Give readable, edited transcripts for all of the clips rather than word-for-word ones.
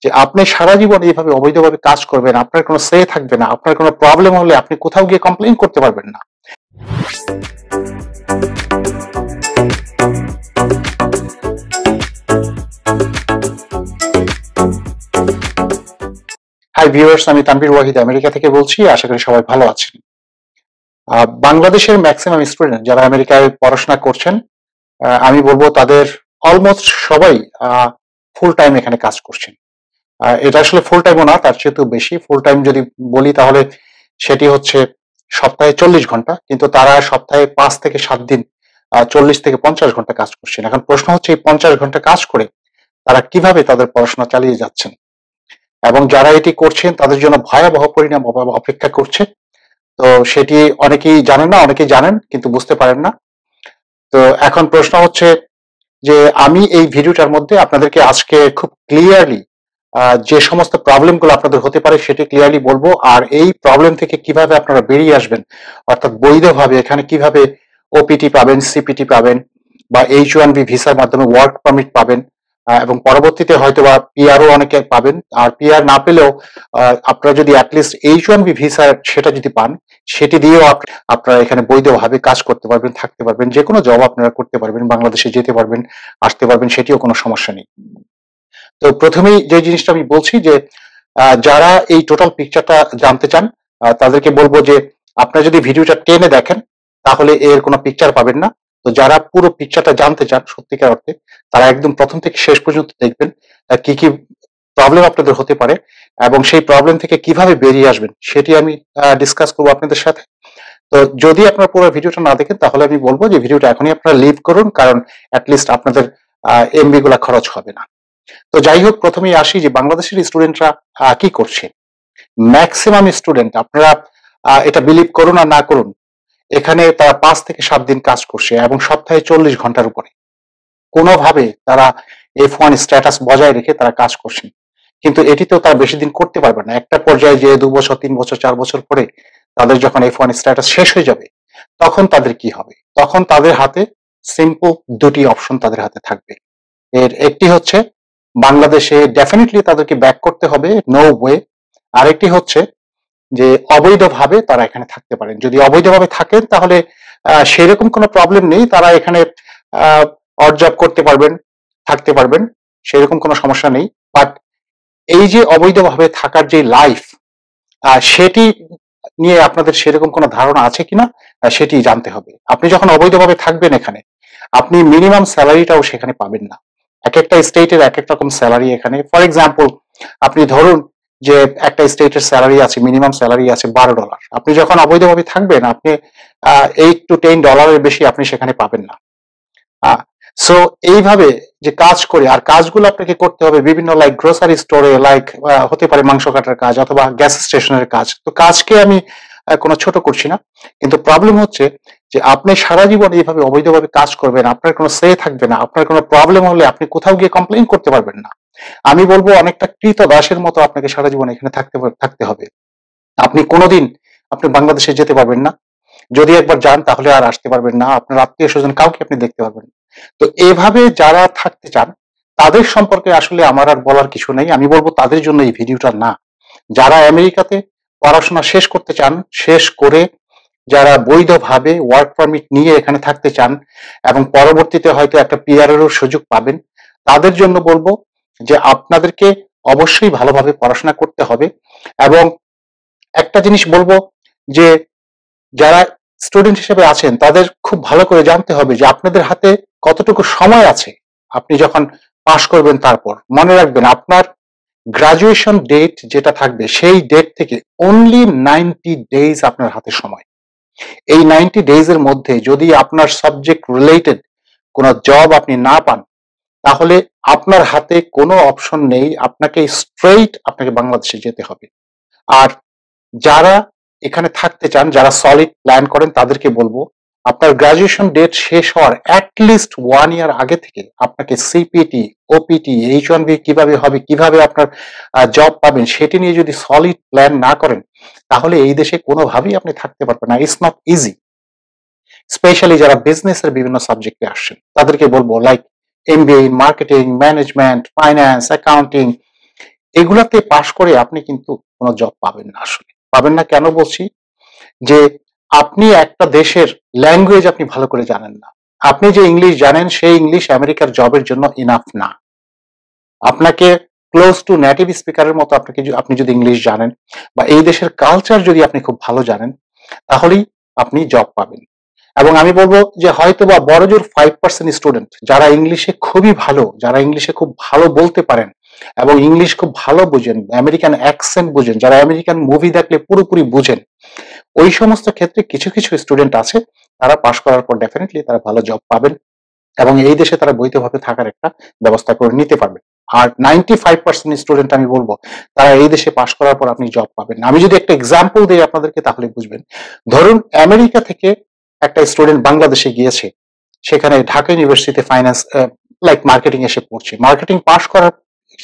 যে আপনি সারা জীবন এইভাবে অবৈধভাবে কাজ করবেন, আপনার কোনো সে থাকবে না, আপনার কোনো প্রবলেম হলে আপনি কোথাও গিয়ে কমপ্লেইন করতে পারবেন না। হাই ভিউয়ার্স, আমি তানভীর ওয়াহিদ আমেরিকা থেকে বলছি। আশা করি সবাই ভালো আছেন। বাংলাদেশের ম্যাক্সিমাম স্টুডেন্ট যারা আমেরিকায় পড়াশোনা করছেন, আমি বলবো তাদের অলমোস্ট সবাই ফুল টাইম এখানে কাজ করছেন। এটা আসলে ফুল টাইমও না, তার চেয়ে তো বেশি। ফুল টাইম যদি বলি তাহলে সেটি হচ্ছে সপ্তাহে 40 ঘন্টা, কিন্তু তারা সপ্তাহে 5 থেকে 7 দিন 40 থেকে 50 ঘন্টা কাজ করছেন। এখন প্রশ্ন হচ্ছে এই 50 ঘন্টা কাজ করে তারা কিভাবে তাদের পড়াশোনা চালিয়ে যাচ্ছেন, এবং যারা এটি করছেন তাদের জন্য ভয়াবহ পরিণাম অপেক্ষা করছে। তো সেটি অনেকেই জানেন না, অনেকেই জানেন কিন্তু বুঝতে পারেন না। তো এখন প্রশ্ন হচ্ছে যে আমি এই ভিডিওটার মধ্যে আপনাদেরকে আজকে খুব ক্লিয়ারলি যে সমস্ত প্রবলেমগুলো আপনাদের হতে পারে সেটি ক্লিয়ারলি বলবো, আর এই প্রবলেম থেকে কিভাবে আপনারা বেরিয়ে আসবেন, অর্থাৎ বৈধভাবে এখানে কিভাবে ওপিটি পাবেন, সিপিটি পাবেন, বা H1B ভিসার মাধ্যমে ওয়ার্ক পারমিট পাবেন, এবং পরবর্তীতে হয়তো বা পিআরও অনেকে পাবেন। আর পিআর না পেলেও আপনারা যদি অ্যাটলিস্ট H1B ভিসা সেটা যদি পান, সেটি দিয়েও আপনারা এখানে বৈধভাবে কাজ করতে পারবেন, থাকতে পারবেন, যে কোনো জব আপনারা করতে পারবেন, বাংলাদেশে যেতে পারবেন, আসতে পারবেন, সেটিও কোনো সমস্যা নেই। তো প্রথমেই যে জিনিসটা আমি বলছি যে যারা এই টোটাল পিকচারটা জানতে চান তাদেরকে বলবো যে আপনারা যদি ভিডিওটা টেনে দেখেন তাহলে এর কোনো পিকচার পাবেন না। তো যারা পুরো পিকচারটা জানতে চান সত্যিকার অর্থে, তারা একদম প্রথম থেকে শেষ পর্যন্ত দেখবেন কি কি প্রবলেম আপনাদের হতে পারে এবং সেই প্রবলেম থেকে কিভাবে বেরিয়ে আসবেন সেটি আমি ডিসকাস করবো আপনাদের সাথে। তো যদি আপনারা পুরো ভিডিওটা না দেখেন তাহলে আমি বলবো যে ভিডিওটা এখনই আপনারা লিভ করুন, কারণ অ্যাটলিস্ট আপনাদের এমবি গুলা খরচ হবে না। তো যাই হোক, প্রথমেই আসি যে বাংলাদেশের স্টুডেন্টরা কি করছে। ম্যাক্সিমাম স্টুডেন্ট, আপনারা এটা বিলিভ করুন আর না করুন, এখানে তারা 5 থেকে 7 দিন কাজ করছে এবং সপ্তাহে 40 ঘন্টার উপরে কোনোভাবে তারা F1 স্ট্যাটাস বজায় রেখে তারা কাজ করছেন। কিন্তু এটিতেও তারা বেশি দিন করতে পারবে না। একটা পর্যায়ে যে 2 বছর, 3 বছর, 4 বছর পরে তাদের যখন F1 স্ট্যাটাস শেষ হয়ে যাবে, তখন তাদের কি হবে? তখন তাদের হাতে সিম্পল দুটি অপশন তাদের হাতে থাকবে। এর একটি হচ্ছে বাংলাদেশে ডেফিনেটলি তাদেরকে ব্যাক করতে হবে, নো ওয়ে। আরেকটি হচ্ছে যে অবৈধভাবে তারা এখানে থাকতে পারেন। যদি অবৈধভাবে থাকেন তাহলে সেরকম কোনো প্রবলেম নেই, তারা এখানে অড জব করতে পারবেন, থাকতে পারবেন, সেরকম কোনো সমস্যা নেই। বাট এই যে অবৈধভাবে থাকার যে লাইফ, সেটি নিয়ে আপনাদের সেরকম কোনো ধারণা আছে কিনা সেটি জানতে হবে। আপনি যখন অবৈধভাবে থাকবেন এখানে, আপনি মিনিমাম স্যালারিটাও সেখানে পাবেন না। এক একটা স্টেটের এক এক রকম স্যালারি এখানে। ফর এক্সাম্পল, আপনি ধরুন যে একটা স্টেটের স্যালারি আছে, মিনিমাম স্যালারি আছে $12। আপনি যখন অবৈধভাবে থাকবেন, আপনি $8 to $10 বেশি আপনি সেখানে পাবেন না। সো এইভাবে যে কাজ করে, আর কাজগুলো আপনাকে করতে হবে বিভিন্ন, লাইক গ্রোসারি স্টোরে, লাইক হতে পারে মাংস কাটার কাজ অথবা গ্যাস স্টেশনের কাজ। তো কাজকে আমি কোনো ছোট করছি না, কিন্তু প্রবলেম হচ্ছে যে আপনি সারা জীবন এইভাবে অবৈধভাবে কাজ করবেন, আপনার কোনো সে থাকবে না, আপনার কোনো প্রবলেম হলে আপনি কোথাও গিয়ে কমপ্লেইন করতে পারবেন না। আমি বলবো অনেকটা কৃতদাসের মতো আপনাকে সারা জীবন এখানে থাকতে হবে। আপনি কোনোদিন আপনি বাংলাদেশে যেতে পারবেন না। যদি একবার যান তাহলে আর আসতে পারবেন না। আপনার আত্মীয় স্বজন কাউকে আপনি দেখতে পারবেন না। তো এভাবে যারা থাকতে চান তাদের সম্পর্কে আসলে আমার আর বলার কিছু নেই। আমি বলবো তাদের জন্য এই ভিডিওটা না। যারা আমেরিকাতে পড়াশোনা শেষ করতে চান, শেষ করে যারা বৈধভাবে ওয়ার্ক পারমিট নিয়ে এখানে থাকতে চান এবং পরবর্তীতে হয়তো একটা পিআর এরও সুযোগ পাবেন, তাদের জন্য বলবো যে আপনাদেরকে অবশ্যই ভালোভাবে পড়াশোনা করতে হবে। এবং একটা জিনিস বলবো যে যারা স্টুডেন্ট হিসেবে আছেন তাদের খুব ভালো করে জানতে হবে যে আপনাদের হাতে কতটুকু সময় আছে। আপনি যখন পাশ করবেন তারপর মনে রাখবেন আপনার গ্রাজুয়েশন ডেট যেটা থাকবে সেই ডেট থেকে অনলি 90 ডেজ আপনার হাতে সময়। এই 90 ডেজ এর মধ্যে যদি আপনার সাবজেক্ট রিলেটেড কোনো জব আপনি না পান, তাহলে আপনার হাতে কোনো অপশন নেই, আপনাকে স্ট্রেইট আপনাকে বাংলাদেশে যেতে হবে। আর যারা এখানে থাকতে চান, যারা সলিড প্ল্যান করেন, তাদেরকে বলবো আপনার গ্রাজুয়েশন ডেট শেষ হওয়ার অ্যাটলিস্ট 1 ইয়ার আগে থেকে আপনাকে সিপিটি, ওপিটি, H1B কিভাবে হবে, কিভাবে আপনার জব পাবেন সেটি নিয়ে যদি সলিড প্ল্যান না করেন, তাহলে এই দেশে কোনোভাবেই আপনি থাকতে পারবেন না। It's not easy. স্পেশালি যারা বিজনেসের বিভিন্ন সাবজেক্টে আসছেন তাদেরকে বলবো, like MBA, marketing, management, finance, accounting, এগুলাতে পাশ করে আপনি কিন্তু কোনো জব পাবেন না, আসলে পাবেন না। কেন বলছি? যে আপনি একটা দেশের ল্যাঙ্গুয়েজ আপনি ভালো করে জানেন না। আপনি যে ইংলিশ জানেন সেই ইংলিশ আমেরিকার জবের জন্য ইনাফ না। আপনাকে ক্লোজ টু নেটিভ স্পিকারের মতো আপনি যদি ইংলিশ জানেন বা এই দেশের কালচার যদি আপনি খুব ভালো জানেন, তাহলেই আপনি জব পাবেন। এবং আমি বলবো যে হয়তো বা বড়জোর 5% স্টুডেন্ট যারা ইংলিশে খুবই ভালো, যারা ইংলিশে খুব ভালো বলতে পারেন এবং ইংলিশ খুব ভালো বুঝেন, আমেরিকান অ্যাকসেন্ট বুঝেন, যারা আমেরিকান মুভি দেখলে পুরোপুরি বুঝেন, ওই সমস্ত ক্ষেত্রে কিছু কিছু স্টুডেন্ট আছে, তারা পাশ করার পর ডেফিনেটলি তারা ভালো জব পাবেন এবং এই দেশে তারা বৈধভাবে থাকার একটা ব্যবস্থা করে নিতে পারবে। আর 95% স্টুডেন্ট আমি বলবো তারা এই দেশে পাশ করার পর আপনি জব পাবেন। আমি যদি একটা এক্সাম্পল দিই আপনাদেরকে তাহলে বুঝবেন। ধরুন আমেরিকা থেকে একটা স্টুডেন্ট বাংলাদেশে গিয়েছে, সেখানে ঢাকা ইউনিভার্সিটিতে ফাইন্যান্স লাইক মার্কেটিং এসে পড়ছে, মার্কেটিং পাশ করার,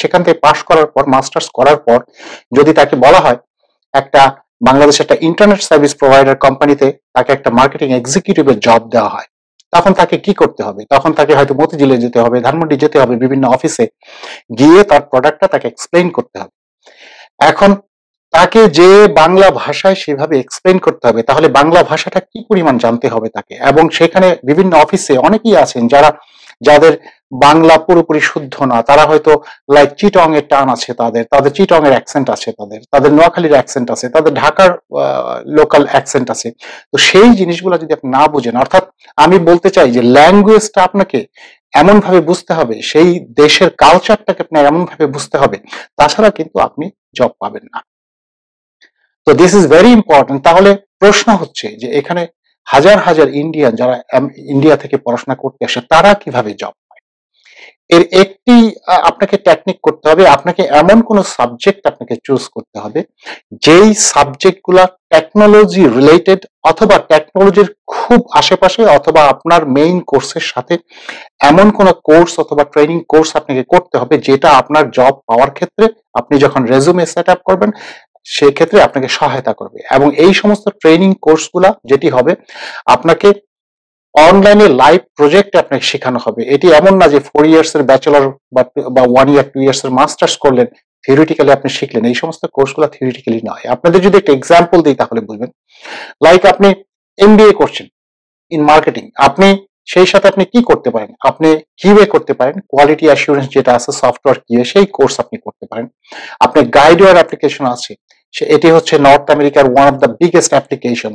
সেখান থেকে পাশ করার পর মাস্টার্স করার পর যদি তাকে বলা হয় একটা বাংলাদেশে একটা ইন্টারনেট সার্ভিস প্রোভাইডার কোম্পানিতে তাকে একটা মার্কেটিং এক্সিকিউটিভের জব দেওয়া হয়, তখন তাকে কি করতে হবে? তখন তাকে হয়তো মতিঝিলে যেতে হবে, ধানমন্ডি যেতে হবে, বিভিন্ন অফিসে গিয়ে তার প্রোডাক্টটা তাকে এক্সপ্লেইন করতে হবে। এখন তাকে যে বাংলা ভাষায় সেভাবে এক্সপ্লেইন করতে হবে, তাহলে বাংলা ভাষাটা কি পরিমাণ জানতে হবে তাকে। এবং সেখানে বিভিন্ন অফিসে অনেকেই আছেন যাদের বাংলা পুরোপুরি শুদ্ধ না, তারা হয়তো লাইক চিটং এর টান আছে, তাদের চিটং এর অ্যাকসেন্ট আছে, তাদের নোয়াখালীর অ্যাকসেন্ট আছে, তাদের ঢাকার লোকাল অ্যাকসেন্ট আছে। তো সেই জিনিসগুলো যদি আপনি না বুঝেন, অর্থাৎ আমি বলতে চাই যে ল্যাঙ্গুয়েজটা আপনাকে এমন ভাবে বুঝতে হবে, সেই দেশের কালচারটাকে আপনার এমন ভাবে বুঝতে হবে, তাছাড়া কিন্তু আপনি জব পাবেন না। তো দিস ইজ ভেরি ইম্পর্টেন্ট। তাহলে প্রশ্ন হচ্ছে যে এখানে হাজার হাজার ইন্ডিয়ান যারা ইন্ডিয়া থেকে পড়াশোনা করতে আসে, তারা কিভাবে জব পায়? এর একটি আপনাকে টেকনিক করতে হবে। আপনাকে এমন কোন সাবজেক্ট আপনাকে চুজ করতে হবে যেই সাবজেক্টগুলা টেকনোলজি রিলেটেড অথবা টেকনোলজির খুব আশেপাশে অথবা আপনার মেইন কোর্সের সাথে এমন কোন কোর্স অথবা ট্রেনিং কোর্স আপনাকে করতে হবে যেটা আপনার জব পাওয়ার ক্ষেত্রে আপনি যখন রেজুমে সেট আপ করবেন সেক্ষেত্রে আপনাকে সহায়তা করবে। এবং এই সমস্ত ট্রেনিং কোর্সগুলা যেটি হবে আপনাকে অনলাইনে লাইভ প্রজেক্টে আপনাকে শেখানো হবে। এটি এমন না যে 4 ইয়ার্স এর ব্যাচেলর বা 1 ইয়ার 2 ইয়ার্স এর মাস্টার্স করলেন, থিওরিটিক্যালি আপনি শিখলেন। এই সমস্ত কোর্সগুলো থিওরিটিক্যালি নয়। আপনাদের যদি একটা এক্সাম্পল দিই তাহলে বুঝবেন। লাইক আপনি এমবিএ করছেন ইন মার্কেটিং, আপনি সেই সাথে আপনি কি করতে পারেন? আপনি কিউএ করতে পারেন, কোয়ালিটি অ্যাসুরেন্স যেটা আছে সফটওয়্যার কিউএ, সেই কোর্স আপনি করতে পারেন। আপনার গাইডওয়্যার অ্যাপ্লিকেশন আছে, এটি হচ্ছে নর্থ আমেরিকার one of the biggest application.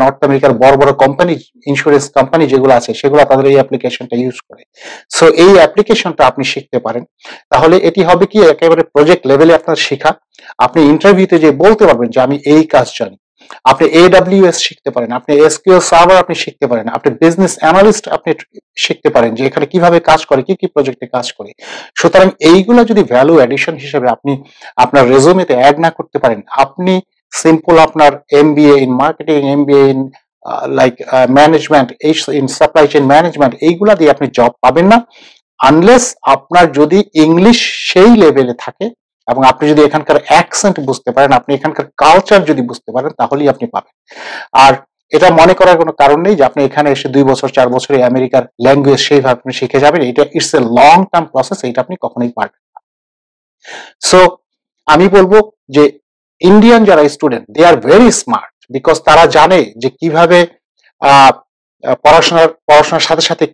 North আমেরিকার বড় বড় কোম্পানি, ইন্স্যুরেন্স কোম্পানি যেগুলো আছে সেগুলো তাদের এই অ্যাপ্লিকেশনটা ইউজ করে। সো এই অ্যাপ্লিকেশনটা আপনি শিখতে পারেন। তাহলে এটি হবে কি একেবারে প্রজেক্ট লেভেলে আপনার শেখা। আপনি ইন্টারভিউতে যে বলতে পারবেন যে আমি এই কাজ জানি। আপনি AWS শিখতে পারেন, আপনি SQL সার্ভার আপনি শিখতে পারেন, আপনি বিজনেস অ্যানালিস্ট আপনি শিখতে পারেন যে এখানে কিভাবে কাজ করে, কি কি প্রজেক্টে কাজ করে। সুতরাং এইগুলো যদি ভ্যালু এডিশন হিসেবে আপনি আপনার রেজুমেতে অ্যাড না করতে পারেন, আপনি সিম্পল আপনার MBA in marketing, MBA in like management, in supply chain management, এইগুলা দিয়ে আপনি জব পাবেন না আনলেস আপনার যদি ইংলিশ সেই লেভেলে থাকে এবং আপনি যদি এখানকার অ্যাকসেন্ট বুঝতে পারেন, আপনি এখানকার কালচার যদি বুঝতে পারেন, তাহলেই আপনি পাবেন। আর এটা মনে করার কোনো কারণ নেই যে আপনি এখানে এসে 2 বছর 4 বছরে আমেরিকার ল্যাঙ্গুয়েজ সেইভাবে আপনি শিখে যাবেন। এটা it's a long term process, এটা আপনি কখনোই পারবেন না। সো আমি বলবো যে ইন্ডিয়ান যারা student they are very smart, because তারা জানে যে কিভাবে পড়াশোনার সাথে সাথে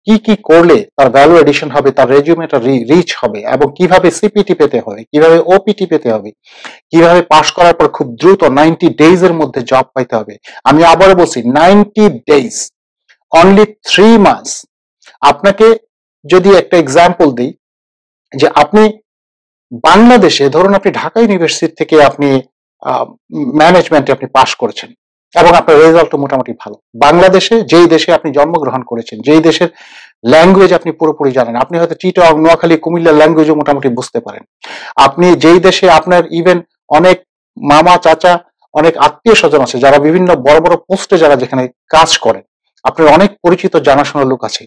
কি করলে তার ভ্যালু এডিশন হবে, তার রেজিউমেটা রিচ হবে, এবং কিভাবে সিপিটি পেতে হবে, কিভাবে ওপিটি পেতে হবে, কিভাবে পাশ করার পর খুব দ্রুত 90 ডেজ এর মধ্যে জব পাইতে হবে। আমি আবারও বলছি 90 ডেজ, অনলি 3 মান্থস। আপনাকে যদি একটা এক্সাম্পল দিই, যে আপনি বাংলাদেশে ধরুন আপনি ঢাকা ইউনিভার্সিটি থেকে আপনি ম্যানেজমেন্টে আপনি পাশ করেছেন এবং আপনার রেজাল্টও মোটামুটি ভালো। বাংলাদেশে যেই দেশে আপনি জন্মগ্রহণ করেছেন, যেই দেশের ল্যাঙ্গুয়েজ আপনি পুরোপুরি জানেন, আপনি হয়তো চিটং, নোয়াখালী, কুমিল্লার ল্যাঙ্গুয়েজও মোটামুটি বুঝতে পারেন। আপনি যেই দেশে আপনার ইভেন অনেক মামা চাচা, অনেক আত্মীয় স্বজন আছে যারা বিভিন্ন বড় বড় পোস্টে যারা যেখানে কাজ করেন, আপনার অনেক পরিচিত জানাশোনা লোক আছে,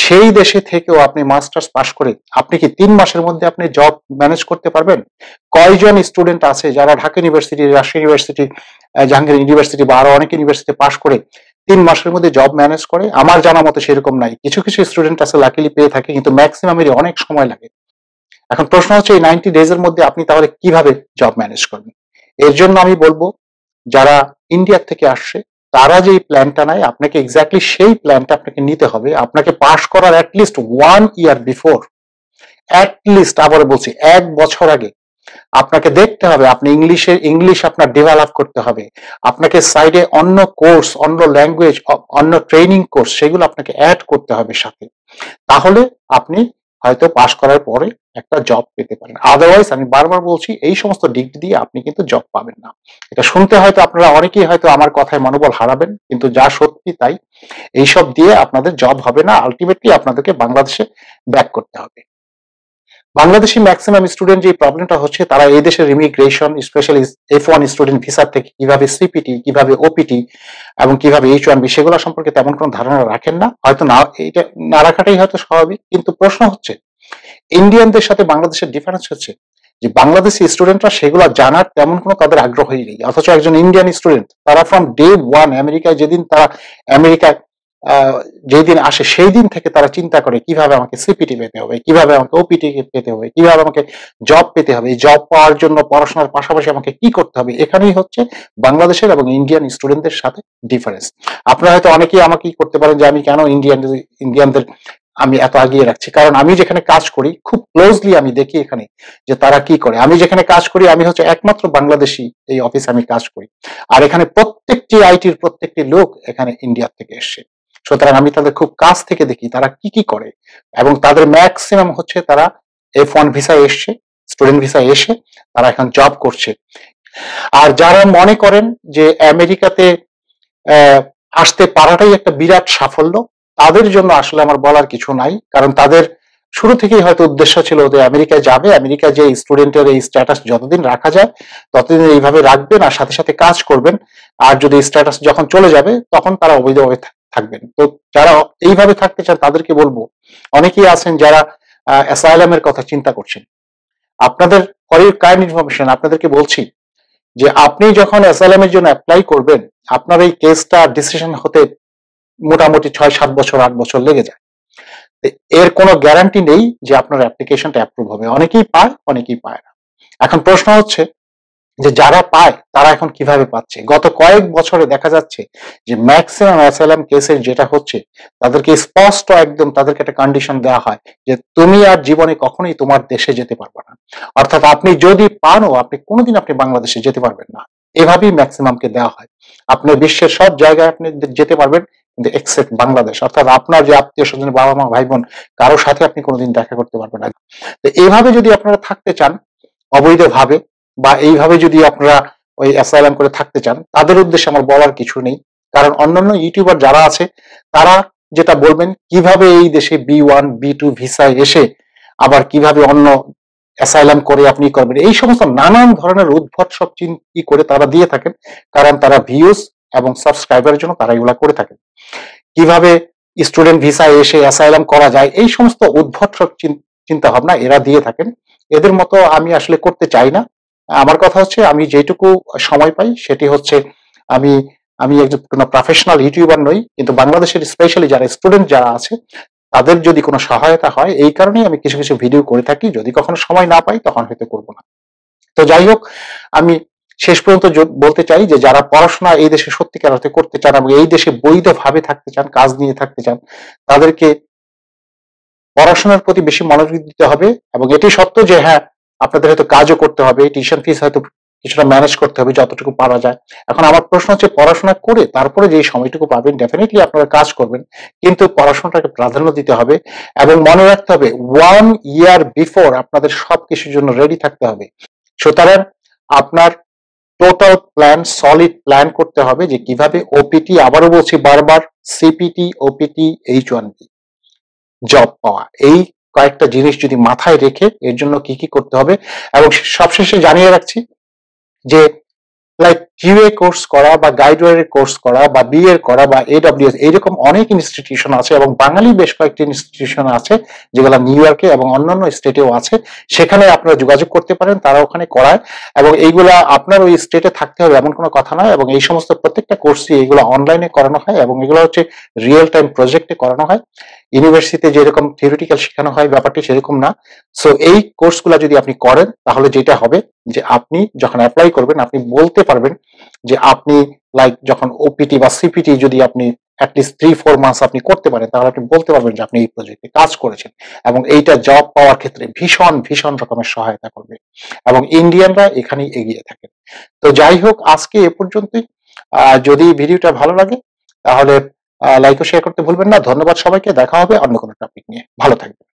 সেই দেশে থেকেও আপনি মাস্টার্স পাশ করে আপনি কি 3 মাসের মধ্যে আপনি জব ম্যানেজ করতে পারবেন? কয়জন স্টুডেন্ট আছে যারা Dhaka university, Rajshahi university, Jahangir university বা আরো অনেক ইউনিভার্সিটি পাশ করে 3 মাসের মধ্যে জব ম্যানেজ করে? আমার জানা মতে সেরকম নাই। কিছু কিছু স্টুডেন্ট আছে লাকিলি পেয়ে থাকে, কিন্তু ম্যাক্সিমামেরই অনেক সময় লাগে। এখন প্রশ্ন হচ্ছে এই 90 ডেজ এর মধ্যে আপনি তাহলে কিভাবে জব ম্যানেজ করবেন? এর জন্য আমি বলবো যারা ইন্ডিয়া থেকে আসছে তারা যে প্ল্যানটা নেয় আপনাকে এক্স্যাক্টলি সেই প্ল্যানটা আপনাকে নিতে হবে। আপনাকে পাস করার অ্যাটলিস্ট 1 ইয়ার বিফোর, অ্যাটলিস্ট আবার বলছি 1 বছর আগে আপনাকে দেখতে হবে আপনি ইংলিশ আপনার ডেভেলপ করতে হবে। আপনাকে সাইডে অন্য কোর্স, অন্য ল্যাঙ্গুয়েজ, অন্য ট্রেনিং কোর্স সেগুলো আপনাকে অ্যাড করতে হবে সাথে। তাহলে আপনি হয়তো পাশ করার পরে একটা জব পেতে পারেন। আদারওয়াইজ আমি বারবার বলছি এই সমস্ত ডিগ্রি দিয়ে আপনি কিন্তু জব পাবেন না। এটা শুনতে হয়তো আপনারা অনেকেই হয়তো আমার কথায় মনোবল হারাবেন, কিন্তু যা সত্যি তাই। এইসব দিয়ে আপনাদের জব হবে না, আলটিমেটলি আপনাদেরকে বাংলাদেশে ব্যাক করতে হবে। বাংলাদেশি ম্যাক্সিমাম স্টুডেন্ট যে প্রবলেমটা হচ্ছে তারা এই দেশের immigration, specially F1 student visa থেকে কিভাবে সিপিটি, কিভাবে ওপিটি এবং কিভাবে H1B সেগুলো সম্পর্কে তেমন কোনো ধারণা রাখেন না। হয়তো না, এটা না রাখাটাই হয়তো স্বাভাবিক। কিন্তু প্রশ্ন হচ্ছে ইন্ডিয়ানদের সাথে বাংলাদেশের ডিফারেন্স হচ্ছে যে বাংলাদেশি স্টুডেন্টরা সেগুলো জানার তেমন কোনো তাদের আগ্রহই নেই, অথচ একজন ইন্ডিয়ান স্টুডেন্ট তারা ফ্রম ডে ওয়ান আমেরিকায় যেদিন তারা আমেরিকায় যেদিন আসে সেই দিন থেকে তারা চিন্তা করে কিভাবে আমাকে সিপিটি পেতে হবে, কিভাবে আমাকে ওপিটি পেতে হবে, কিভাবে আমাকে জব পেতে হবে, জব পাওয়ার জন্য পড়াশোনার পাশাপাশি আমাকে কি করতে হবে। এখানেই হচ্ছে বাংলাদেশের এবং ইন্ডিয়ান স্টুডেন্টদের সাথে ডিফারেন্স। আপনারা হয়তো অনেকেই আমাকে করতে পারেন যে আমি কেন ইন্ডিয়ানদের আমি এত আগিয়ে রাখছি, কারণ আমি যেখানে কাজ করি খুব ক্লোজলি আমি দেখি এখানে যে তারা কি করে। আমি যেখানে কাজ করি আমি হচ্ছে একমাত্র বাংলাদেশি এই অফিসে আমি কাজ করি, আর এখানে প্রত্যেকটি আইটির প্রত্যেকটি লোক এখানে ইন্ডিয়া থেকে এসছে। সুতরাং আমি তাদের খুব কাছ থেকে দেখি তারা কি কি করে, এবং তাদের ম্যাক্সিমাম হচ্ছে তারা F1 ভিসায় এসছে, স্টুডেন্ট ভিসায় এসে তারা এখন জব করছে। আর যারা মনে করেন যে আমেরিকাতে আসতে পারাটাই একটা বিরাট সাফল্য, তাদের জন্য আসলে আমার বলার কিছু নাই। কারণ তাদের শুরু থেকেই হয়তো উদ্দেশ্য ছিল যে আমেরিকায় যাবে, আমেরিকায় যে স্টুডেন্টের এই স্ট্যাটাস যতদিন রাখা যায় ততদিন এইভাবে রাখবেন আর সাথে সাথে কাজ করবেন। আর যদি স্ট্যাটাস যখন চলে যাবে তখন তারা অবৈধভাবে থাকবেন। তো যারা এইভাবে থাকতে চান তাদেরকে বলবো, অনেকেই আছেন যারা অ্যাসাইলামের কথা চিন্তা করছেন, আপনাদের ফর ইউর কাইন্ড ইনফরমেশন আপনাদেরকে বলছি যে আপনি যখন অ্যাসাইলামের জন্য অ্যাপ্লাই করবেন আপনার এই কেসটা ডিসিশন হতে মোটামুটি 6-7 বছর 8 বছর লেগে যায়। এর কোনো গ্যারান্টি নেই যে আপনার অ্যাপ্লিকেশনটা অ্যাপ্রুভ হবে। অনেকেই পায়, অনেকেই পায় না। এখন প্রশ্ন হচ্ছে যে যারা পায় তারা এখন কিভাবে পাচ্ছে। গত কয়েক বছরে দেখা যাচ্ছে যে ম্যাক্সিমাম অ্যাসাইলাম কেসের যেটা হচ্ছে তাদেরকে স্পষ্ট একদম তাদেরকে একটা কন্ডিশন দেওয়া হয় যে তুমি আর জীবনে কখনোই তোমার দেশে যেতে পারবে না, অর্থাৎ আপনি যদি পানও আপনি কোনোদিন আপনি বাংলাদেশে যেতে পারবেন না। এভাবেই ম্যাক্সিমামকে দেওয়া হয়। আপনি বিশ্বের সব জায়গায় আপনি যেতে পারবেন কিন্তু এক্সেপ্ট বাংলাদেশ, অর্থাৎ আপনার যে আত্মীয় স্বজন, বাবা মা, ভাই বোন, কারোর সাথে আপনি কোনোদিন দেখা করতে পারবেন না। তো এইভাবে যদি আপনারা থাকতে চান অবৈধভাবে, বা এইভাবে যদি আপনারা ওই অ্যাসাইলাম করে থাকতে চান, তাদের উদ্দেশ্যে আমার বলার কিছু নেই। কারণ অন্যান্য ইউটিউবার যারা আছে তারা যেটা বলবেন কিভাবে এই দেশে B1 B2 ভিসায় এসে আবার কিভাবে অন্য অ্যাসাইলাম করে আপনি করবেন, এই সমস্ত নানান ধরনের উদ্ভট সব চিন্তি করে তারা দিয়ে থাকেন, কারণ তারা ভিউজ এবং সাবস্ক্রাইবারের জন্য তারা এগুলা করে থাকেন। কিভাবে স্টুডেন্ট ভিসায় এসে অ্যাসাইলাম করা যায় এই সমস্ত উদ্ভট সব চিন্তা ভাবনা এরা দিয়ে থাকেন। এদের মতো আমি আসলে করতে চাই না। আমার কথা হচ্ছে আমি যেটুকু সময় পাই সেটি হচ্ছে আমি আমি একজন কোনো প্রফেশনাল ইউটিউবার নই, কিন্তু বাংলাদেশের স্পেশালি যারা স্টুডেন্ট যারা আছে তাদের যদি কোনো সহায়তা হয় এই কারণেই আমি কিছু কিছু ভিডিও করে থাকি। যদি কখনো সময় না পাই তখন হয়তো করব না। তো যাই হোক, আমি শেষ পর্যন্ত বলতে চাই যে যারা পড়াশোনা এই দেশে সত্যিকার অর্থে করতে চান এবং এই দেশে বৈধভাবে থাকতে চান, কাজ নিয়ে থাকতে চান, তাদেরকে পড়াশোনার প্রতি বেশি মনোযোগ দিতে হবে। এবং এটি সত্য যে হ্যাঁ আপনাদের হয়তো কাজও করতে হবে, টিউশন ফিস হয়তো কিছুটা ম্যানেজ করতে হবে যতটুকু পারা যায়। এখন আমার প্রশ্ন হচ্ছে পড়াশোনা করে তারপরে যে সময়টুকু পাবেন ডেফিনেটলি আপনারা কাজ করবেন, কিন্তু পড়াশোনাটাকে প্রাধান্য দিতে হবে এবং মনে রাখতে হবে 1 ইয়ার বিফোর আপনাদের সবকিছুর জন্য রেডি থাকতে হবে। সুতরাং আপনার টোটাল প্ল্যান, সলিড প্ল্যান করতে হবে যে কিভাবে ওপিটি, আবারও বলছি বারবার, সিপিটি, ওপিটি, H1B জব পাওয়া, এই কয়েকটা জিনিস যদি মাথায় রেখে এর জন্য কি কি করতে হবে। এবং সবশেষে জানিয়ে রাখছি যে লাইক কিউএ কোর্স করা বা গাইডওয়ারের কোর্স করা বা বিএর করা বা AWS এইরকম অনেক ইনস্টিটিউশন আছে এবং বাঙালি বেশ কয়েকটি ইনস্টিটিউশন আছে যেগুলো নিউ ইয়র্কে এবং অন্যান্য স্টেটেও আছে। সেখানে আপনারা যোগাযোগ করতে পারেন, তারা ওখানে করায় এবং এইগুলা আপনার ওই স্টেটে থাকতে হবে এমন কোনো কথা নয়। এবং এই সমস্ত প্রত্যেকটা কোর্সই এইগুলো অনলাইনে করানো হয় এবং এগুলো হচ্ছে রিয়েল টাইম প্রজেক্টে করানো হয়। ইউনিভার্সিটিতে যেরকম থিওরিটিক্যাল শেখানো হয় ব্যাপারটি সেরকম না। সো এই কোর্সগুলা যদি আপনি করেন তাহলে যেটা হবে যে আপনি যখন এপ্লাই করবেন আপনি বলতে পারবেন যে আপনি লাইক যখন ওপিটি বা সিপিটি যদি আপনি অ্যাটলিস্ট 3-4 মান্থস আপনি করতে পারেন তাহলে আপনি বলতে পারবেন যে আপনি এই প্রজেক্টে কাজ করেছেন এবং এইটা জব পাওয়ার ক্ষেত্রে ভীষণ ভীষণ রকমের সহায়তা করবে এবং ইন্ডিয়ানরা এখানেই এগিয়ে থাকে। তো যাই হোক আজকে এ পর্যন্তই। যদি ভিডিওটা ভালো লাগে তাহলে লাইক ও শেয়ার করতে ভুলবেন না। ধন্যবাদ সবাইকে। দেখা হবে অন্য কোনো টপিক নিয়ে। ভালো থাকবেন।